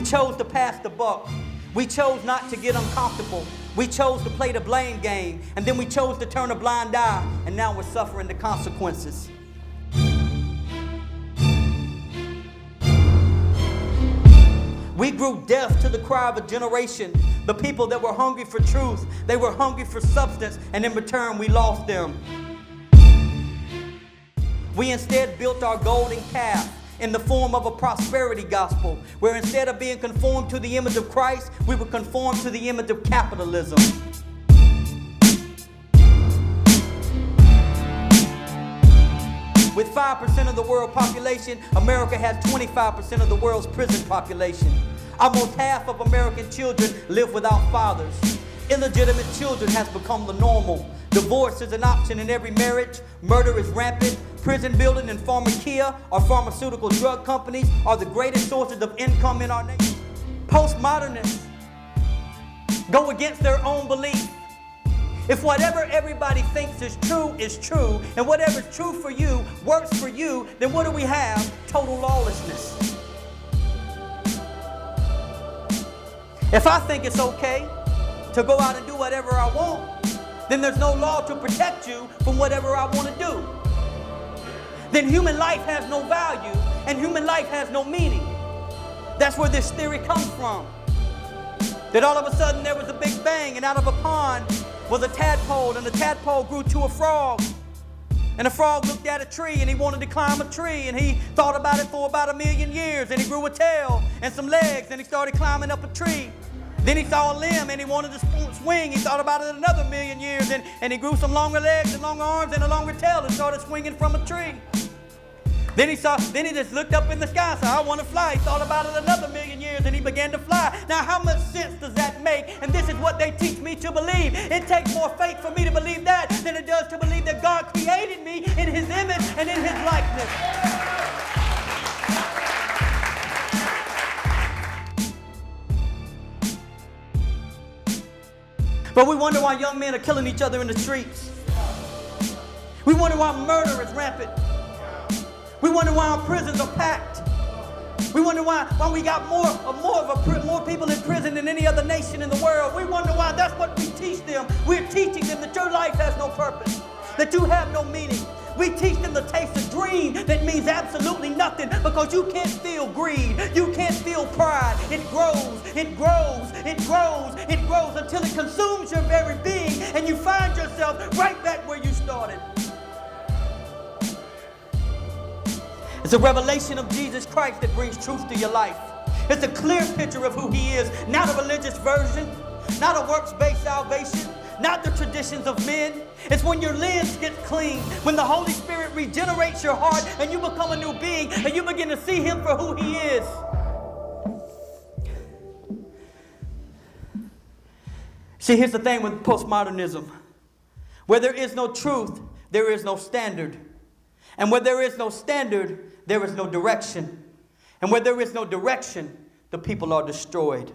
We chose to pass the buck. We chose not to get uncomfortable. We chose to play the blame game. And then we chose to turn a blind eye. And now we're suffering the consequences. We grew deaf to the cry of a generation. The people that were hungry for truth. They were hungry for substance. And in return, we lost them. We instead built our golden calf in the form of a prosperity gospel, where instead of being conformed to the image of Christ, we were conformed to the image of capitalism. With 5% of the world population, America has 25% of the world's prison population. Almost half of American children live without fathers. Illegitimate children has become the normal. Divorce is an option in every marriage. Murder is rampant. Prison building and pharmacia or pharmaceutical drug companies are the greatest sources of income in our nation. Postmodernists go against their own belief. If whatever everybody thinks is true, and whatever's true for you works for you, then what do we have? Total lawlessness. If I think it's okay to go out and do whatever I want, then there's no law to protect you from whatever I want to do. Then human life has no value and human life has no meaning. That's where this theory comes from. That all of a sudden there was a big bang and out of a pond was a tadpole, and the tadpole grew to a frog. And the frog looked at a tree and he wanted to climb a tree, and he thought about it for about 1,000,000 years, and he grew a tail and some legs and he started climbing up a tree. Then he saw a limb and he wanted to swing. He thought about it another 1,000,000 years, and he grew some longer legs and longer arms and a longer tail and started swinging from a tree. Then he just looked up in the sky and said, I want to fly. He thought about it another 1,000,000 years and he began to fly. Now, how much sense does that make? And this is what they teach me to believe. It takes more faith for me to believe that than it does to believe that God created me in His image and in His likeness. But we wonder why young men are killing each other in the streets. We wonder why murder is rampant. We wonder why our prisons are packed. We wonder why we got more people in prison than any other nation in the world. We wonder why. That's what we teach them. We're teaching them that your life has no purpose, that you have no meaning. We teach them to taste a dream that means absolutely nothing, because you can't feel greed. You can't feel pride. It grows, it grows, it grows, it grows until it consumes your very being, and you find yourself right back where you started. It's a revelation of Jesus Christ that brings truth to your life. It's a clear picture of who He is, not a religious version, not a works-based salvation, not the traditions of men. It's when your lens gets clean, when the Holy Spirit regenerates your heart and you become a new being and you begin to see Him for who He is. See, here's the thing with postmodernism. Where there is no truth, there is no standard. And where there is no standard, there is no direction. And where there is no direction, the people are destroyed.